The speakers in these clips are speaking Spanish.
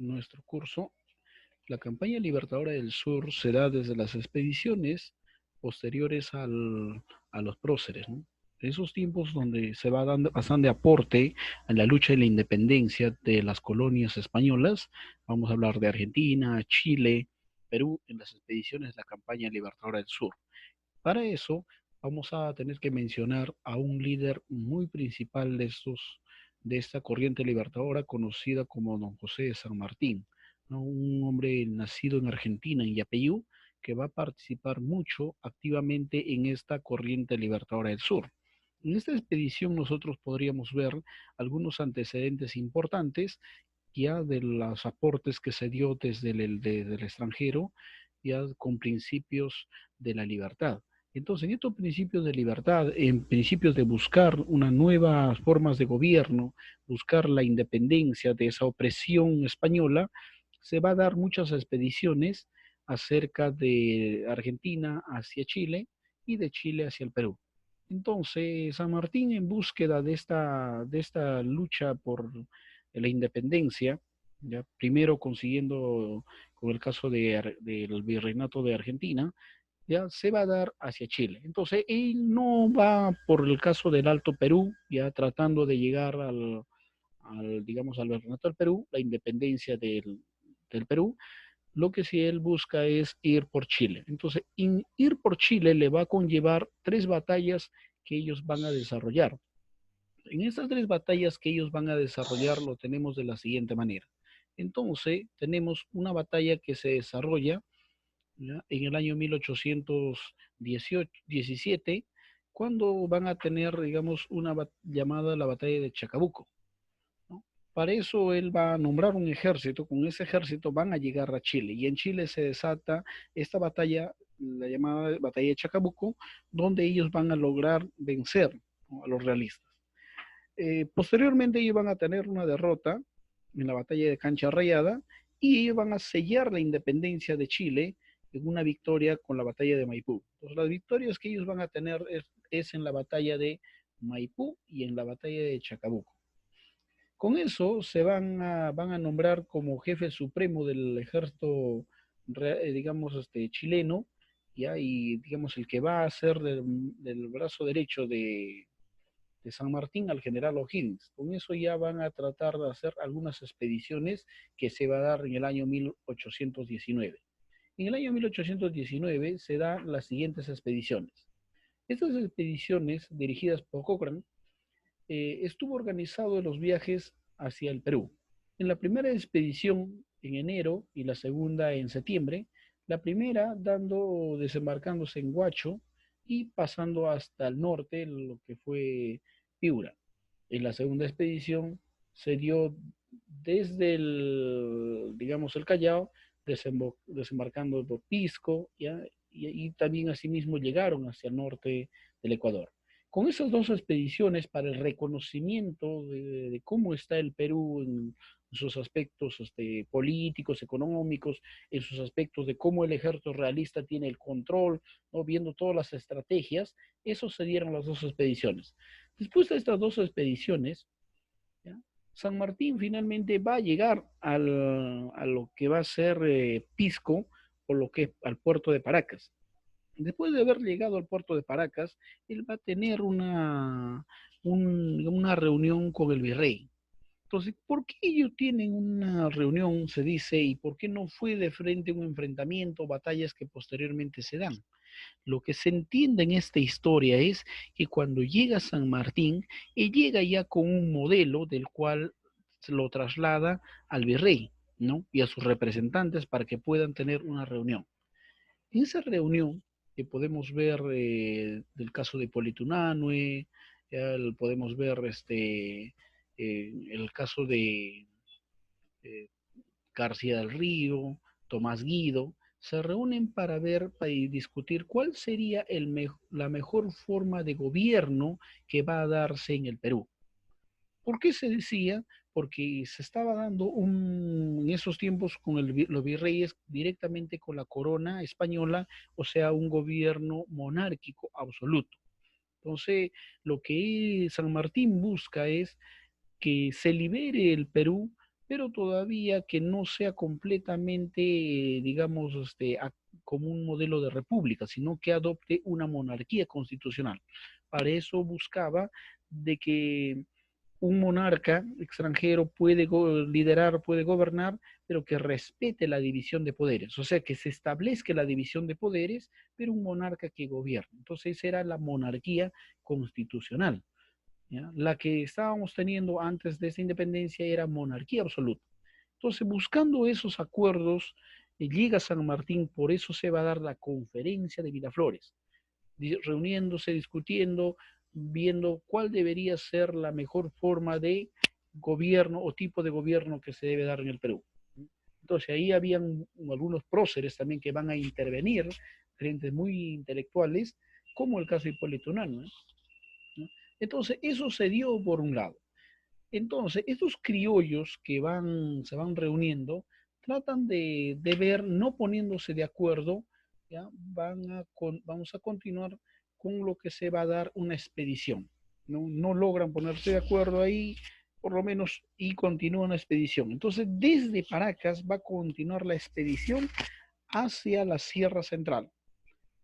nuestro curso, la campaña libertadora del sur se da desde las expediciones posteriores a los próceres, ¿no? Esos tiempos donde se va dando bastante aporte a la lucha de la independencia de las colonias españolas. Vamos a hablar de Argentina, Chile, Perú, en las expediciones de la campaña libertadora del sur. Para eso vamos a tener que mencionar a un líder muy principal de esta corriente libertadora conocida como Don José de San Martín, ¿no? Un hombre nacido en Argentina, en Yapeyú, que va a participar mucho activamente en esta corriente libertadora del sur. En esta expedición nosotros podríamos ver algunos antecedentes importantes ya de los aportes que se dio desde el extranjero, ya con principios de la libertad. Entonces, en estos principios de libertad, en principios de buscar unas nuevas formas de gobierno, buscar la independencia de esa opresión española, se va a dar muchas expediciones acerca de Argentina hacia Chile y de Chile hacia el Perú. Entonces, San Martín, en búsqueda de esta lucha por la independencia, ya primero consiguiendo con el caso del virreinato de Argentina, ya se va a dar hacia Chile. Entonces, él no va por el caso del Alto Perú, ya tratando de llegar digamos, al virreinato del Perú, la independencia del Perú. Lo que sí él busca es ir por Chile. Entonces, ir por Chile le va a conllevar tres batallas que ellos van a desarrollar. En estas tres batallas que ellos van a desarrollar lo tenemos de la siguiente manera. Entonces, tenemos una batalla que se desarrolla, ¿ya?, en el año 1817, cuando van a tener, digamos, una llamada la batalla de Chacabuco, ¿no? Para eso él va a nombrar un ejército, con ese ejército van a llegar a Chile, y en Chile se desata esta batalla, la llamada batalla de Chacabuco, donde ellos van a lograr vencer, ¿no?, a los realistas. Posteriormente ellos van a tener una derrota en la batalla de Cancha Rayada y ellos van a sellar la independencia de Chile en una victoria con la batalla de Maipú. Entonces, las victorias que ellos van a tener es en la batalla de Maipú y en la batalla de Chacabuco. Con eso van a nombrar como jefe supremo del ejército, digamos, chileno, ¿ya? Y digamos el que va a ser del brazo derecho de San Martín al general O'Higgins. Con eso ya van a tratar de hacer algunas expediciones que se va a dar en el año 1819. En el año 1819 se dan las siguientes expediciones. Estas expediciones, dirigidas por Cochrane, estuvo organizado en los viajes hacia el Perú. En la primera expedición en enero y la segunda en septiembre, la primera desembarcándose en Huacho y pasando hasta el norte, lo que fue Piura. En la segunda expedición se dio desde digamos, el Callao, desembarcando por Pisco, ¿ya? Y también asimismo llegaron hacia el norte del Ecuador. Con esas dos expediciones para el reconocimiento de cómo está el Perú en sus aspectos políticos, económicos, en sus aspectos de cómo el ejército realista tiene el control, ¿no?, viendo todas las estrategias, eso se dieron las dos expediciones. Después de estas dos expediciones, ¿ya?, San Martín finalmente va a llegar a lo que va a ser Pisco, o lo que es al puerto de Paracas. Después de haber llegado al puerto de Paracas, él va a tener una reunión con el virrey. Entonces, ¿por qué ellos tienen una reunión, se dice, y por qué no fue de frente un enfrentamiento, batallas que posteriormente se dan? Lo que se entiende en esta historia es que cuando llega San Martín, él llega ya con un modelo del cual se lo traslada al virrey, ¿no?, y a sus representantes para que puedan tener una reunión. En esa reunión que podemos ver del caso de Politunanue, podemos ver el caso de eh, García del Río, Tomás Guido, se reúnen para ver y discutir cuál sería la mejor forma de gobierno que va a darse en el Perú. ¿Por qué se decía? Porque se estaba dando en esos tiempos con los virreyes directamente con la corona española, o sea, un gobierno monárquico absoluto. Entonces, lo que San Martín busca es que se libere el Perú pero todavía que no sea completamente, digamos, como un modelo de república, sino que adopte una monarquía constitucional. Para eso buscaba de que un monarca extranjero puede liderar, puede gobernar, pero que respete la división de poderes, o sea, que se establezca la división de poderes, pero un monarca que gobierne. Entonces, esa era la monarquía constitucional. ¿Ya? La que estábamos teniendo antes de esa independencia era monarquía absoluta. Entonces, buscando esos acuerdos, llega San Martín, por eso se va a dar la conferencia de Miraflores, reuniéndose, discutiendo, viendo cuál debería ser la mejor forma de gobierno o tipo de gobierno que se debe dar en el Perú. Entonces ahí habían algunos próceres también que van a intervenir, gentes muy intelectuales, como el caso de Hipólito Unanue, ¿no? Entonces eso se dio por un lado. Entonces, estos criollos que se van reuniendo, tratan de ver, no poniéndose de acuerdo, ¿ya? Vamos a continuar con lo que se va a dar una expedición. No, no logran ponerse de acuerdo ahí, por lo menos, y continúa una expedición. Entonces, desde Paracas va a continuar la expedición hacia la Sierra Central,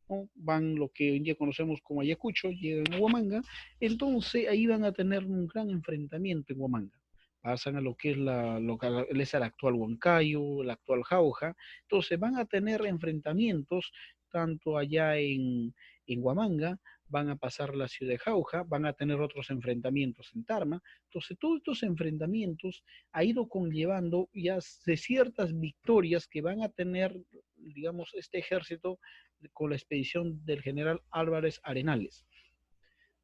¿no? Van lo que hoy en día conocemos como Ayacucho, llegan a Huamanga, entonces ahí van a tener un gran enfrentamiento en Huamanga. Pasan a lo que es es el actual Huancayo, el actual Jauja, entonces van a tener enfrentamientos tanto allá en Huamanga, van a pasar la ciudad de Jauja, van a tener otros enfrentamientos en Tarma, entonces todos estos enfrentamientos ha ido conllevando ya de ciertas victorias que van a tener, digamos, este ejército con la expedición del general Álvarez Arenales.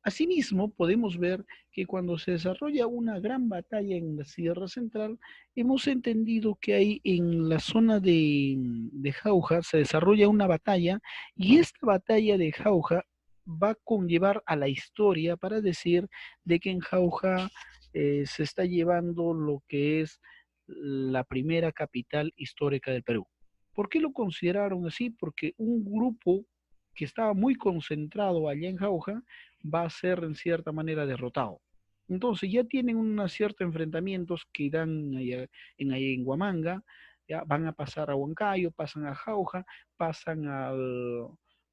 Asimismo, podemos ver que cuando se desarrolla una gran batalla en la Sierra Central, hemos entendido que ahí en la zona de Jauja se desarrolla una batalla y esta batalla de Jauja va a conllevar a la historia para decir de que en Jauja se está llevando lo que es la primera capital histórica del Perú. ¿Por qué lo consideraron así? Porque un grupo que estaba muy concentrado allá en Jauja va a ser en cierta manera derrotado. Entonces ya tienen unos ciertos enfrentamientos que dan allá en Huamanga, ya van a pasar a Huancayo, pasan a Jauja, pasan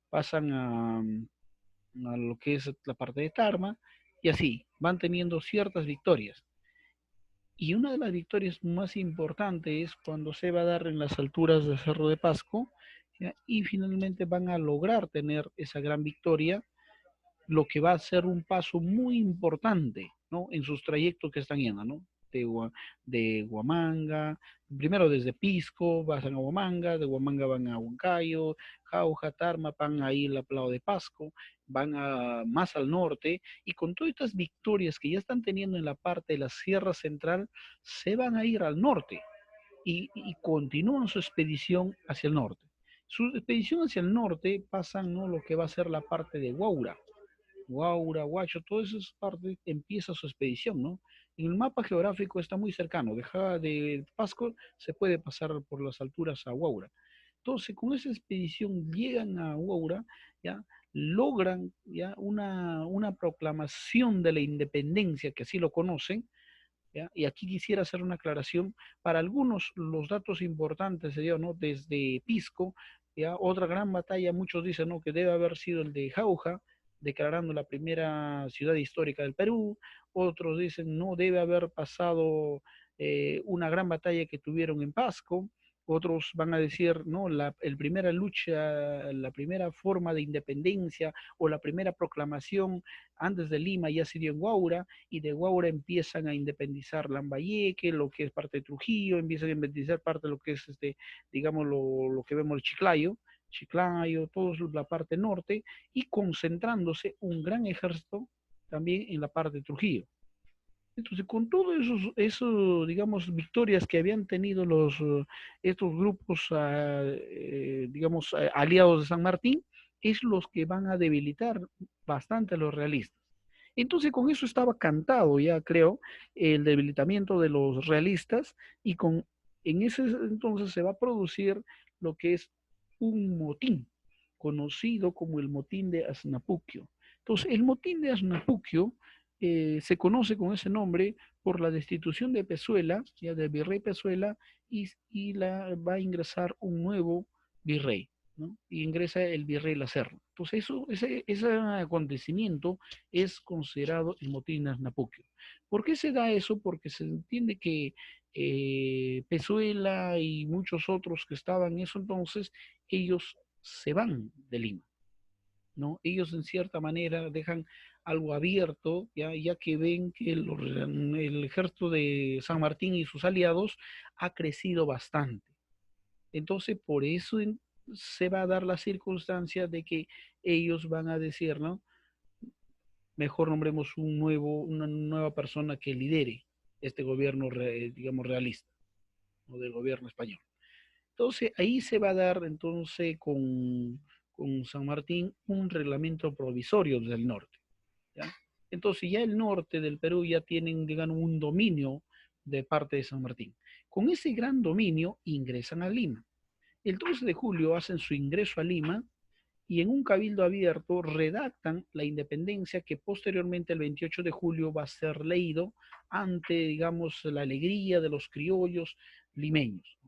pasan a lo que es la parte de Tarma, y así van teniendo ciertas victorias. Y una de las victorias más importantes es cuando se va a dar en las alturas del Cerro de Pasco, ¿ya? Y finalmente van a lograr tener esa gran victoria, lo que va a ser un paso muy importante, ¿no? En sus trayectos que están yendo, ¿no? De Huamanga, primero desde Pisco, pasan a Huamanga, de Huamanga van a Huancayo, Jauja, Tarma, van a ir al Plao de Pasco, van a, más al norte, y con todas estas victorias que ya están teniendo en la parte de la Sierra Central, se van a ir al norte y continúan su expedición hacia el norte. Su expedición hacia el norte pasan, ¿no? Lo que va a ser la parte de Huaura, Guaura, Huacho, todas esas partes empieza su expedición, ¿no? En el mapa geográfico está muy cercano, de Pasco se puede pasar por las alturas a Huaura. Entonces, con esa expedición llegan a Huaura, ya logran ya una proclamación de la independencia, que así lo conocen, ¿ya? Y aquí quisiera hacer una aclaración. Para algunos, los datos importantes se dio, ¿no? Desde Pisco, ¿ya? Otra gran batalla, muchos dicen, ¿no? Que debe haber sido el de Jauja, declarando la primera ciudad histórica del Perú. Otros dicen, no, debe haber pasado una gran batalla que tuvieron en Pasco. Otros van a decir, no, el primera lucha, la primera forma de independencia o la primera proclamación antes de Lima ya se dio en Huaura, y de Guaura empiezan a independizar Lambayeque, lo que es parte de Trujillo, empiezan a independizar parte de lo que es, digamos, lo que vemos el Chiclayo, toda la parte norte, y concentrándose un gran ejército también en la parte de Trujillo. Entonces, con todos digamos, victorias que habían tenido estos grupos, digamos, aliados de San Martín, es los que van a debilitar bastante a los realistas. Entonces, con eso estaba cantado ya, creo, el debilitamiento de los realistas, y en ese entonces se va a producir lo que es un motín, conocido como el motín de Asnapuquio. Entonces, el motín de Asnapuquio se conoce con ese nombre por la destitución de Pezuela, ya del virrey Pezuela, va a ingresar un nuevo virrey, ¿no? Y ingresa el virrey La Serna. Entonces, ese acontecimiento es considerado el motín Napuquio. ¿Por qué se da eso? Porque se entiende que Pezuela y muchos otros que estaban en eso entonces, ellos se van de Lima, ¿no? Ellos en cierta manera dejan algo abierto, ya que ven que el ejército de San Martín y sus aliados ha crecido bastante. Entonces, por eso se va a dar la circunstancia de que ellos van a decir, ¿no? Mejor nombremos una nueva persona que lidere este gobierno, digamos, realista, ¿no? Del gobierno español. Entonces, ahí se va a dar entonces con San Martín un reglamento provisorio del norte, ¿ya? Entonces ya el norte del Perú ya tienen, digamos, un dominio de parte de San Martín. Con ese gran dominio ingresan a Lima. El 12 de julio hacen su ingreso a Lima y en un cabildo abierto redactan la independencia que posteriormente el 28 de julio va a ser leído ante, digamos, la alegría de los criollos limeños.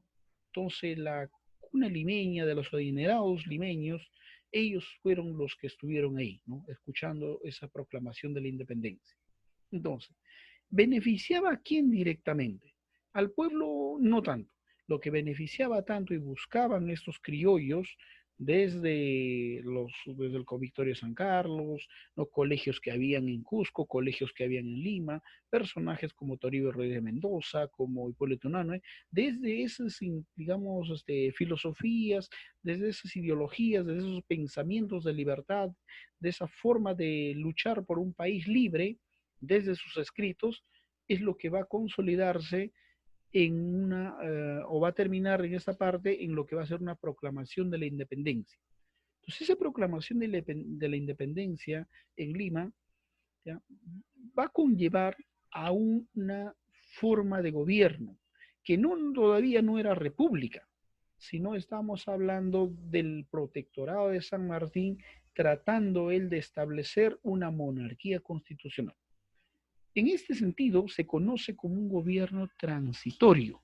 Entonces la cuna limeña de los adinerados limeños, ellos fueron los que estuvieron ahí, ¿no? Escuchando esa proclamación de la independencia. Entonces, ¿beneficiaba a quién directamente? Al pueblo no tanto. Lo que beneficiaba tanto y buscaban estos criollos desde el Convictorio de San Carlos, los colegios que habían en Cusco, colegios que habían en Lima, personajes como Toribio Ruiz de Mendoza, como Hipólito Unanue, desde esas, digamos, filosofías, desde esas ideologías, desde esos pensamientos de libertad, de esa forma de luchar por un país libre, desde sus escritos, es lo que va a consolidarse o va a terminar en esta parte en lo que va a ser una proclamación de la independencia. Entonces, esa proclamación de la independencia en Lima, ¿ya?, va a conllevar a una forma de gobierno que todavía no era república, sino estamos hablando del protectorado de San Martín, tratando él de establecer una monarquía constitucional. En este sentido, se conoce como un gobierno transitorio,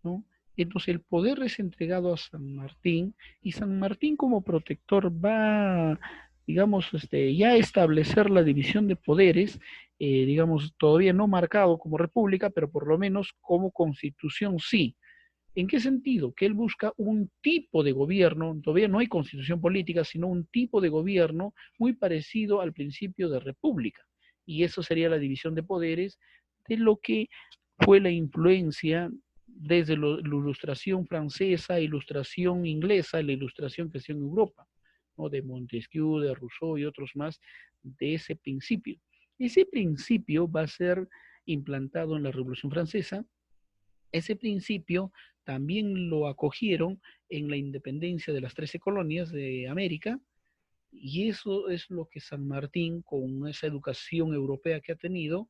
¿no? Entonces el poder es entregado a San Martín y San Martín como protector va, digamos, ya a establecer la división de poderes, digamos, todavía no marcado como república, pero por lo menos como constitución sí. ¿En qué sentido? Que él busca un tipo de gobierno, todavía no hay constitución política, sino un tipo de gobierno muy parecido al principio de república. Y eso sería la división de poderes de lo que fue la influencia desde la ilustración francesa, ilustración inglesa, la ilustración que se en Europa, ¿no? De Montesquieu, de Rousseau y otros más, de ese principio. Ese principio va a ser implantado en la Revolución Francesa. Ese principio también lo acogieron en la independencia de las 13 colonias de América, y eso es lo que San Martín, con esa educación europea que ha tenido,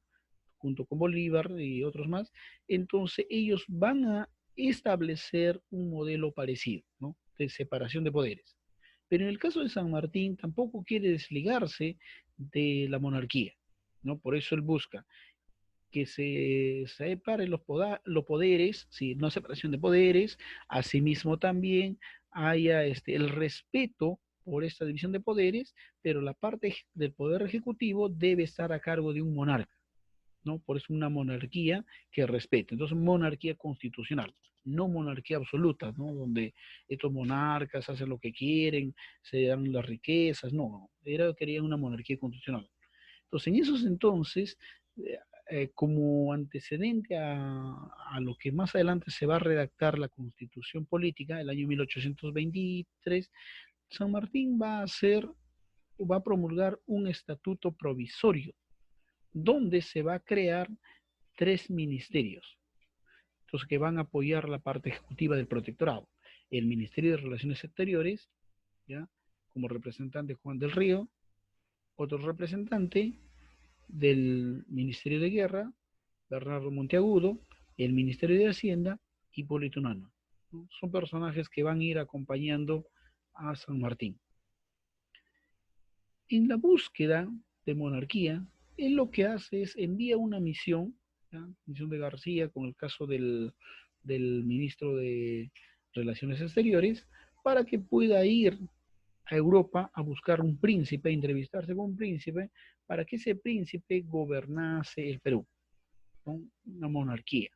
junto con Bolívar y otros más, entonces ellos van a establecer un modelo parecido, ¿no?, de separación de poderes. Pero en el caso de San Martín tampoco quiere desligarse de la monarquía, ¿no? Por eso él busca que se separen los poderes, ¿sí?, no separación de poderes, asimismo también haya el respeto por esta división de poderes, pero la parte del poder ejecutivo debe estar a cargo de un monarca, ¿no? Por eso una monarquía que respete. Entonces, monarquía constitucional, no monarquía absoluta, ¿no? Donde estos monarcas hacen lo que quieren, se dan las riquezas, no, querían una monarquía constitucional. Entonces, en esos entonces, eh, como antecedente a lo que más adelante se va a redactar la Constitución Política, el año 1823, San Martín va a promulgar un estatuto provisorio, donde se va a crear 3 ministerios, entonces, que van a apoyar la parte ejecutiva del protectorado. El Ministerio de Relaciones Exteriores, ¿ya?, como representante Juan del Río, otro representante del Ministerio de Guerra, Bernardo Monteagudo, el Ministerio de Hacienda, Hipólito Unanue, ¿no? Son personajes que van a ir acompañando a San Martín. En la búsqueda de monarquía, él lo que hace es envía una misión ¿ya? Misión de García con el caso del ministro de Relaciones Exteriores, para que pueda ir a Europa a buscar un príncipe, a entrevistarse con un príncipe, para que ese príncipe gobernase el Perú, ¿no? Una monarquía,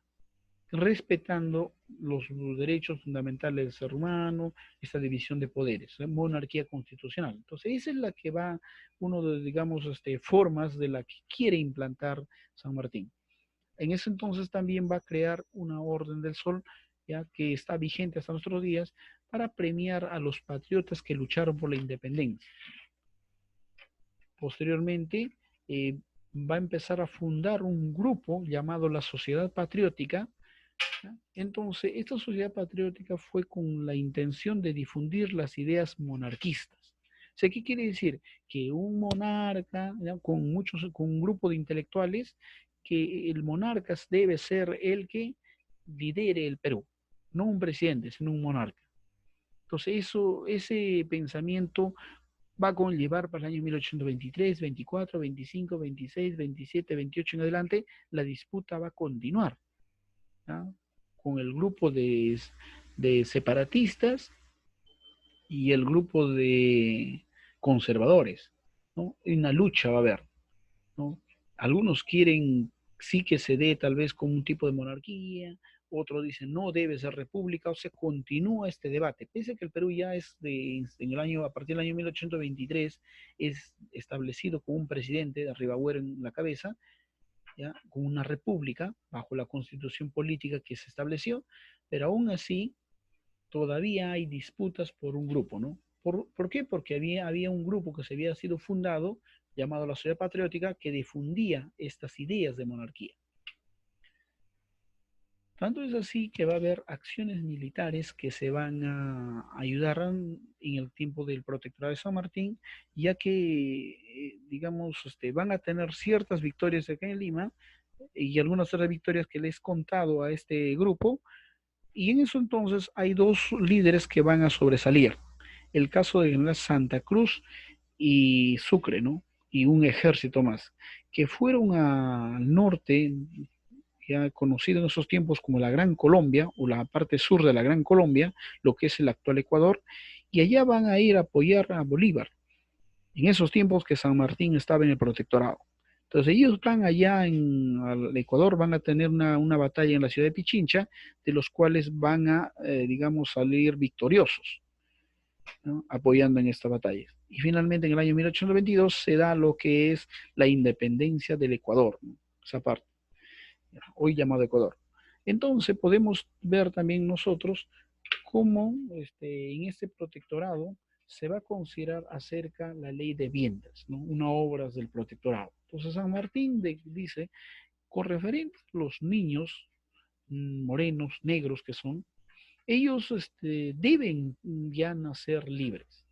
respetando los derechos fundamentales del ser humano, esta división de poderes, monarquía constitucional. Entonces, esa es la que va, uno de, digamos, formas de la que quiere implantar San Martín. En ese entonces también va a crear una orden del sol, ya que está vigente hasta nuestros días, para premiar a los patriotas que lucharon por la independencia. Posteriormente, va a empezar a fundar un grupo llamado la Sociedad Patriótica. Entonces, esta sociedad patriótica fue con la intención de difundir las ideas monarquistas. O sea, ¿qué quiere decir? Que un monarca, ¿ya? Con un grupo de intelectuales, que el monarca debe ser el que lidere el Perú, no un presidente, sino un monarca. Entonces, ese pensamiento va a conllevar para el año 1823, 24, 25, 26, 27, 28 en adelante, la disputa va a continuar, ¿ya? Con el grupo de separatistas y el grupo de conservadores, ¿no? Una lucha va a haber, ¿no? Algunos quieren sí que se dé tal vez con un tipo de monarquía, otros dicen no, debe ser república, o sea, continúa este debate, pese a que el Perú ya es en el año, a partir del año 1823, es establecido con un presidente de Ribagüero en la cabeza, ¿ya? Con una república bajo la constitución política que se estableció, pero aún así todavía hay disputas por un grupo, ¿no? ¿Por qué? Porque había un grupo que se había sido fundado llamado la Sociedad Patriótica que difundía estas ideas de monarquía. Tanto es así que va a haber acciones militares que se van a ayudar en el tiempo del protectorado de San Martín, ya que, digamos, van a tener ciertas victorias acá en Lima y algunas otras victorias que les he contado a este grupo, y en eso entonces hay dos líderes que van a sobresalir. El caso de Santa Cruz y Sucre, ¿no? Y un ejército más, que fueron al norte, ya conocido en esos tiempos como la Gran Colombia, o la parte sur de la Gran Colombia, lo que es el actual Ecuador, y allá van a ir a apoyar a Bolívar, en esos tiempos que San Martín estaba en el protectorado. Entonces ellos van allá en al Ecuador, van a tener una batalla en la ciudad de Pichincha, de los cuales van a, digamos, salir victoriosos, ¿no? Apoyando en esta batalla. Y finalmente en el año 1822 se da lo que es la independencia del Ecuador, ¿no? Esa parte, hoy llamado Ecuador. Entonces podemos ver también nosotros cómo en este protectorado se va a considerar acerca la ley de viendas, ¿no? Una obra del protectorado. Entonces San Martín dice, con referente a los niños morenos, negros que son, ellos deben ya nacer libres.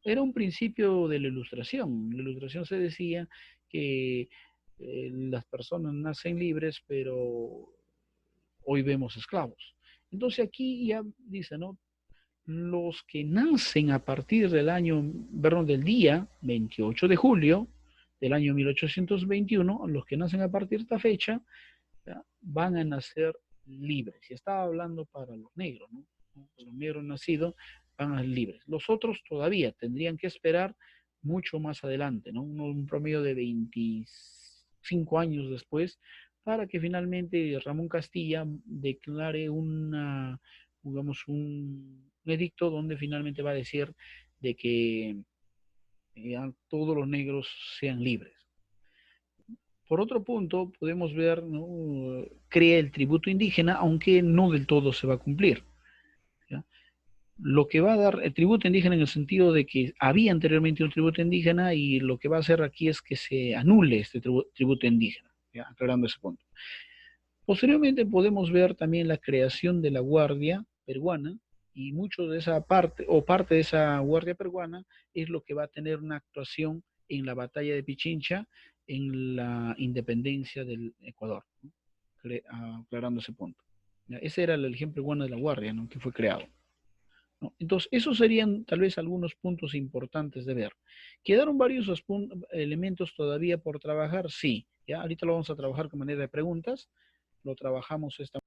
Era un principio de la ilustración. En la ilustración se decía que las personas nacen libres, pero hoy vemos esclavos. Entonces aquí ya dice, ¿no? Los que nacen a partir del año, perdón, del día 28 de julio del año 1821, los que nacen a partir de esta fecha, ¿ya? Van a nacer libres. Y estaba hablando para los negros, ¿no? Los negros nacidos van a ser libres. Los otros todavía tendrían que esperar mucho más adelante, ¿no? Un promedio de 25 años después, para que finalmente Ramón Castilla declare digamos, un edicto donde finalmente va a decir de que todos los negros sean libres. Por otro punto, podemos ver, ¿no? Crea el tributo indígena, aunque no del todo se va a cumplir, ¿ya? Lo que va a dar el tributo indígena en el sentido de que había anteriormente un tributo indígena y lo que va a hacer aquí es que se anule este tributo indígena, ¿ya? Aclarando ese punto. Posteriormente podemos ver también la creación de la Guardia Peruana, y mucho de esa parte o parte de esa Guardia Peruana es lo que va a tener una actuación en la batalla de Pichincha en la independencia del Ecuador, ¿no? Aclarando ese punto. ¿Ya? Ese era el ejemplo bueno de la Guardia, ¿no? Que fue creado. ¿no? Entonces, esos serían tal vez algunos puntos importantes de ver. ¿Quedaron varios elementos todavía por trabajar? Sí. ¿Ya? Ahorita lo vamos a trabajar con manera de preguntas. Lo trabajamos esta